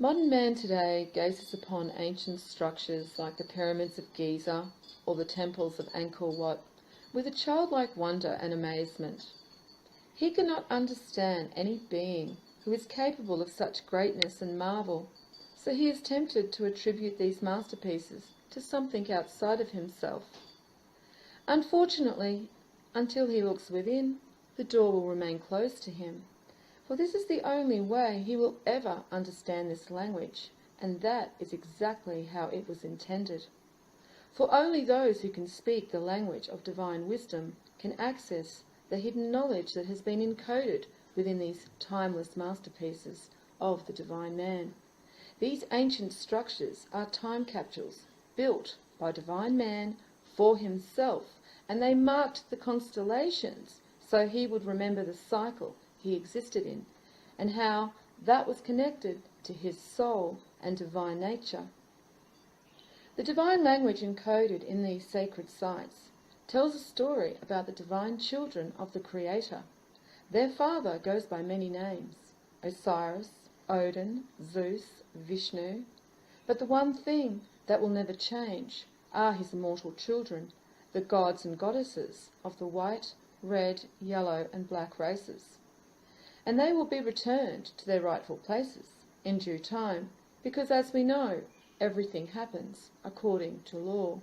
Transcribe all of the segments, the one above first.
Modern man today gazes upon ancient structures like the pyramids of Giza or the temples of Angkor Wat with a childlike wonder and amazement. He cannot understand any being who is capable of such greatness and marvel, so he is tempted to attribute these masterpieces to something outside of himself. Unfortunately, until he looks within, the door will remain closed to him, for this is the only way he will ever understand this language, and that is exactly how it was intended. For only those who can speak the language of divine wisdom can access the hidden knowledge that has been encoded within these timeless masterpieces of the divine man. These ancient structures are time capsules built by divine man for himself, and they marked the constellations so he would remember the cycle he existed in, and how that was connected to his soul and divine nature. The divine language encoded in these sacred sites tells a story about the divine children of the Creator. Their father goes by many names: Osiris, Odin, Zeus, Vishnu, but the one thing that will never change are his immortal children, the gods and goddesses of the white, red, yellow and black races. And they will be returned to their rightful places in due time, because as we know, everything happens according to law.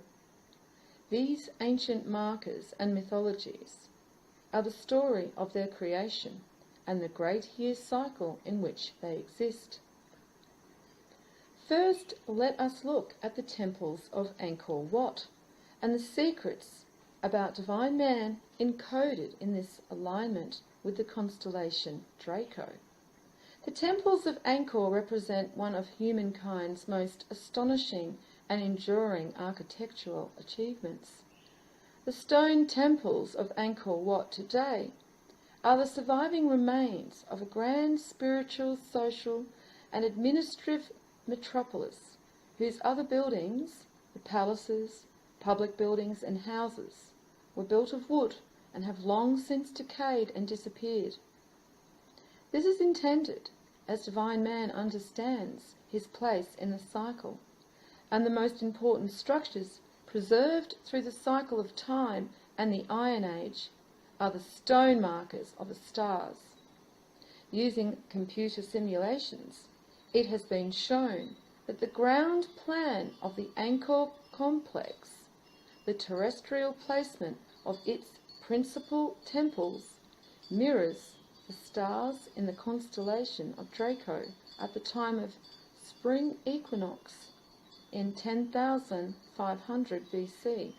These ancient markers and mythologies are the story of their creation and the great year cycle in which they exist. First, let us look at the temples of Angkor Wat and the secrets about divine man encoded in this alignment with the constellation Draco. The temples of Angkor represent one of humankind's most astonishing and enduring architectural achievements. The stone temples of Angkor Wat today are the surviving remains of a grand spiritual, social and administrative metropolis whose other buildings, the palaces, public buildings and houses, were built of wood and have long since decayed and disappeared. This is intended as divine man understands his place in the cycle, and the most important structures preserved through the cycle of time and the Iron Age are the stone markers of the stars. Using computer simulations, it has been shown that the ground plan of the Angkor complex, the terrestrial placement of its principal temples, mirrors the stars in the constellation of Draco at the time of spring equinox in 10,500 BC.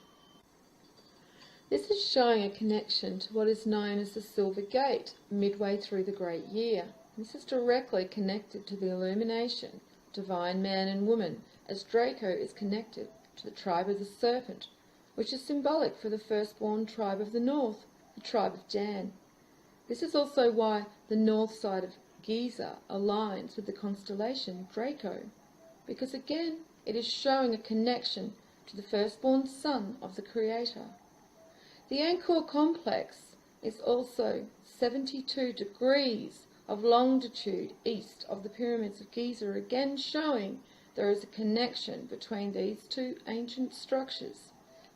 This is showing a connection to what is known as the Silver Gate midway through the Great Year. This is directly connected to the illumination, divine man and woman, as Draco is connected to the tribe of the serpent, which is symbolic for the firstborn tribe of the north, the tribe of Jan. This is also why the north side of Giza aligns with the constellation Draco, because again it is showing a connection to the firstborn son of the Creator. The Angkor complex is also 72 degrees of longitude east of the pyramids of Giza, again showing there is a connection between these two ancient structures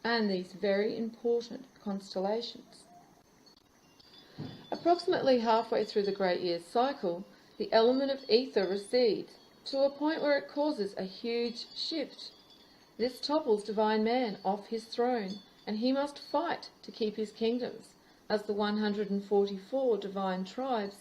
and these very important constellations. Approximately halfway through the Great Year cycle, the element of ether recedes to a point where it causes a huge shift. This topples divine man off his throne, and he must fight to keep his kingdoms, as the 144 divine tribes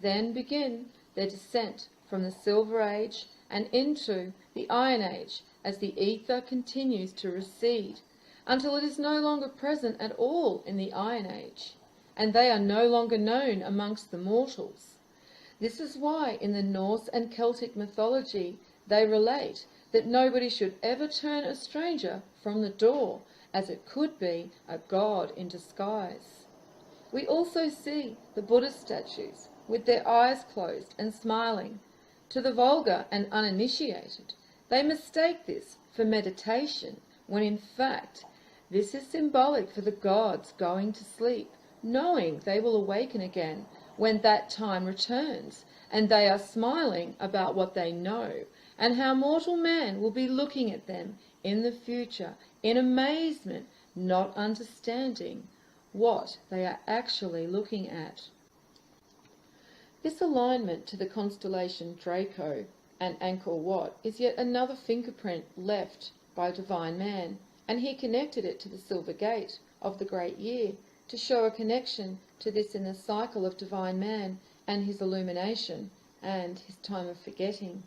then begin their descent from the Silver Age and into the Iron Age as the ether continues to recede, until it is no longer present at all in the Iron Age, and they are no longer known amongst the mortals. This is why in the Norse and Celtic mythology they relate that nobody should ever turn a stranger from the door, as it could be a god in disguise. We also see the Buddhist statues with their eyes closed and smiling. To the vulgar and uninitiated, they mistake this for meditation, when in fact this is symbolic for the gods going to sleep, knowing they will awaken again when that time returns, and they are smiling about what they know, and how mortal man will be looking at them in the future in amazement, not understanding what they are actually looking at. This alignment to the constellation Draco and Angkor Wat is yet another fingerprint left by Divine Man, and he connected it to the Silver Gate of the Great Year to show a connection to this in the cycle of Divine Man and his illumination and his time of forgetting,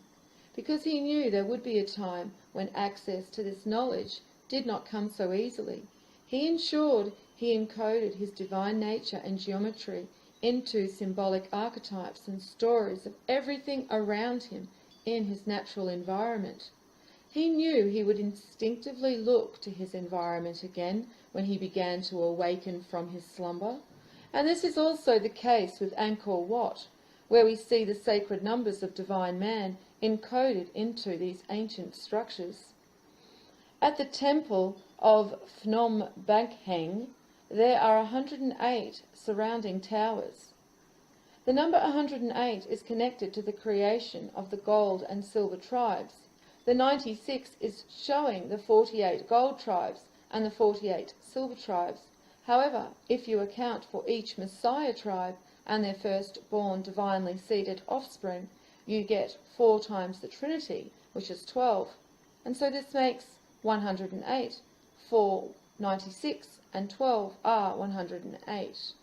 because he knew there would be a time when access to this knowledge did not come so easily. He ensured he encoded his divine nature and geometry into symbolic archetypes and stories of everything around him in his natural environment. He knew he would instinctively look to his environment again when he began to awaken from his slumber, and this is also the case with Angkor Wat, where we see the sacred numbers of Divine Man encoded into these ancient structures. At the temple of Phnom Bakheng, there are 108 surrounding towers. The number 108 is connected to the creation of the gold and silver tribes. The 96 is showing the 48 gold tribes and the 48 silver tribes. However, if you account for each Messiah tribe and their firstborn divinely seeded offspring, you get 4 times the Trinity, which is 12. And so this makes 108, 4, 96, and 12 are 108.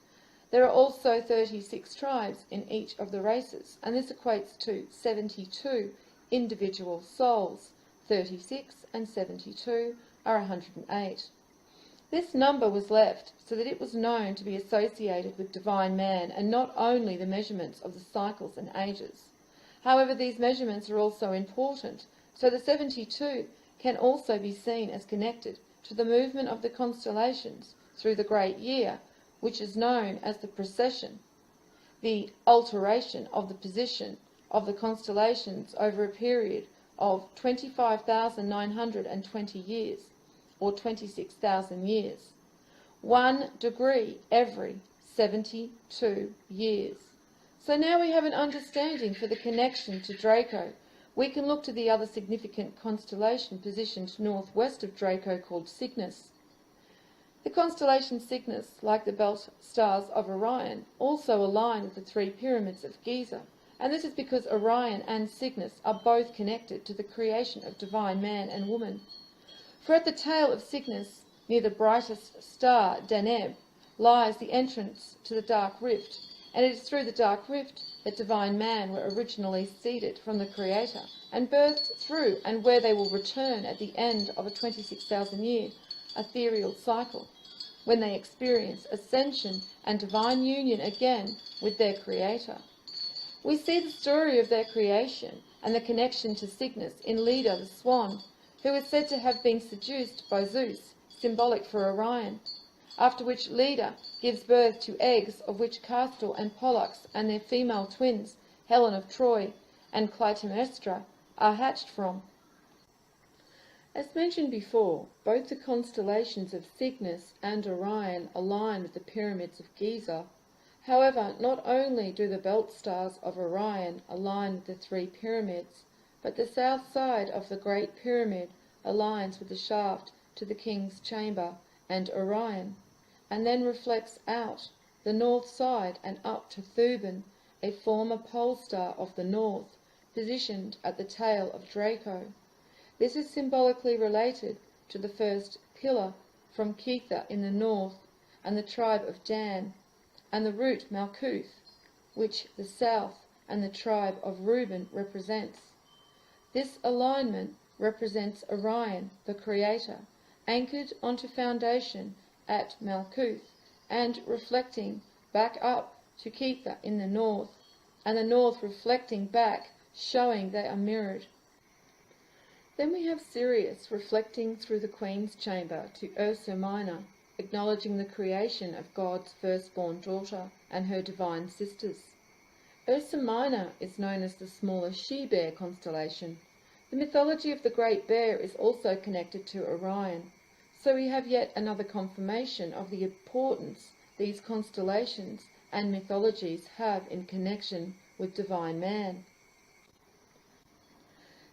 There are also 36 tribes in each of the races, and this equates to 72 individual souls. 36 and 72 are 108. This number was left so that it was known to be associated with Divine Man and not only the measurements of the cycles and ages. However, these measurements are also important, so the 72 can also be seen as connected to the movement of the constellations through the Great Year, which is known as the precession, the alteration of the position of the constellations over a period of 25,920 years, or 26,000 years. 1 degree every 72 years. So now we have an understanding for the connection to Draco. We can look to the other significant constellation positioned northwest of Draco called Cygnus. The constellation Cygnus, like the belt stars of Orion, also align with the 3 pyramids of Giza, and this is because Orion and Cygnus are both connected to the creation of Divine Man and Woman. For at the tail of Cygnus, near the brightest star Deneb, lies the entrance to the dark rift, and it is through the dark rift that Divine Man were originally seeded from the Creator and birthed through, and where they will return at the end of a 26,000-year ethereal cycle, when they experience ascension and divine union again with their Creator. We see the story of their creation and the connection to Cygnus in Leda the swan, who is said to have been seduced by Zeus, symbolic for Orion, after which Leda gives birth to eggs of which Castor and Pollux and their female twins, Helen of Troy and Clytemnestra, are hatched from. As mentioned before, both the constellations of Cygnus and Orion align with the pyramids of Giza. However, not only do the belt stars of Orion align with the 3 pyramids, but the south side of the Great Pyramid aligns with the shaft to the King's Chamber and Orion, and then reflects out the north side and up to Thuban, a former pole star of the north, positioned at the tail of Draco. This is symbolically related to the first pillar from Ketha in the north and the tribe of Dan, and the root Malkuth, which the south and the tribe of Reuben represents. This alignment represents Orion, the Creator, anchored onto foundation at Malkuth and reflecting back up to Ketha in the north, and the north reflecting back, showing they are mirrored. Then we have Sirius reflecting through the Queen's Chamber to Ursa Minor, acknowledging the creation of God's firstborn daughter and her divine sisters. Ursa Minor is known as the smaller she-bear constellation. The mythology of the Great Bear is also connected to Orion, so we have yet another confirmation of the importance these constellations and mythologies have in connection with divine man.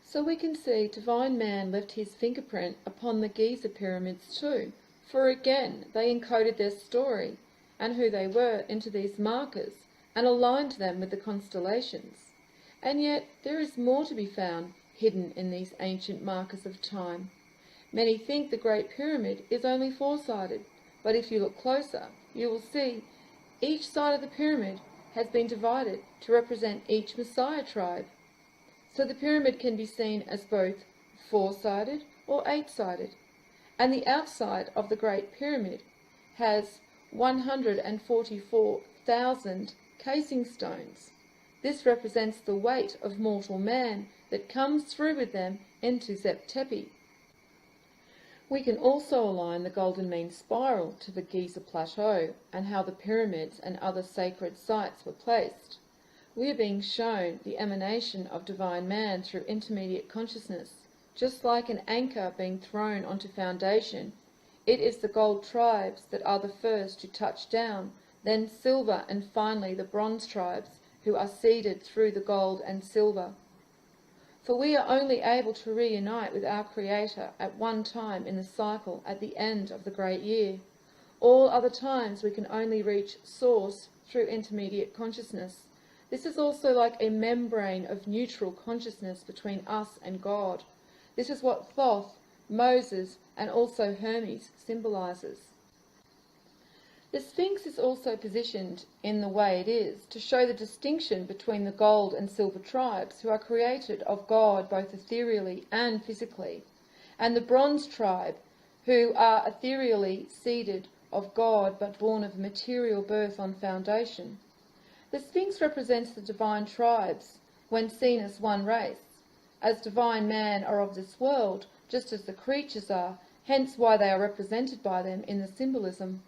So we can see divine man left his fingerprint upon the Giza pyramids too, for again they encoded their story and who they were into these markers and aligned them with the constellations. And yet there is more to be found hidden in these ancient markers of time. Many think the Great Pyramid is only four-sided, but if you look closer, you will see each side of the pyramid has been divided to represent each Messiah tribe. So the pyramid can be seen as both four-sided or eight-sided. And the outside of the Great Pyramid has 144,000 casing stones. This represents the weight of mortal man that comes through with them into Zep Tepi. We can also align the Golden Mean Spiral to the Giza Plateau and how the pyramids and other sacred sites were placed. We are being shown the emanation of divine man through intermediate consciousness. Just like an anchor being thrown onto foundation, it is the gold tribes that are the first to touch down, then silver, and finally the bronze tribes who are seeded through the gold and silver. For we are only able to reunite with our Creator at one time in the cycle at the end of the great year. All other times we can only reach Source through intermediate consciousness. This is also like a membrane of neutral consciousness between us and God. This is what Thoth, Moses, and also Hermes symbolizes. The Sphinx is also positioned in the way it is to show the distinction between the gold and silver tribes who are created of God both ethereally and physically, and the bronze tribe who are ethereally seeded of God but born of material birth on foundation. The Sphinx represents the divine tribes when seen as one race, as divine man are of this world, just as the creatures are, hence why they are represented by them in the symbolism.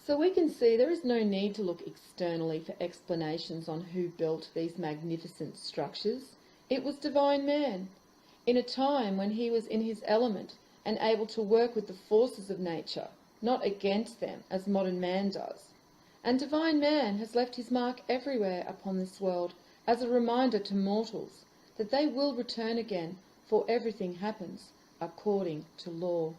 So we can see there is no need to look externally for explanations on who built these magnificent structures. It was divine man, in a time when he was in his element and able to work with the forces of nature, not against them as modern man does. And divine man has left his mark everywhere upon this world as a reminder to mortals that they will return again, for everything happens according to law.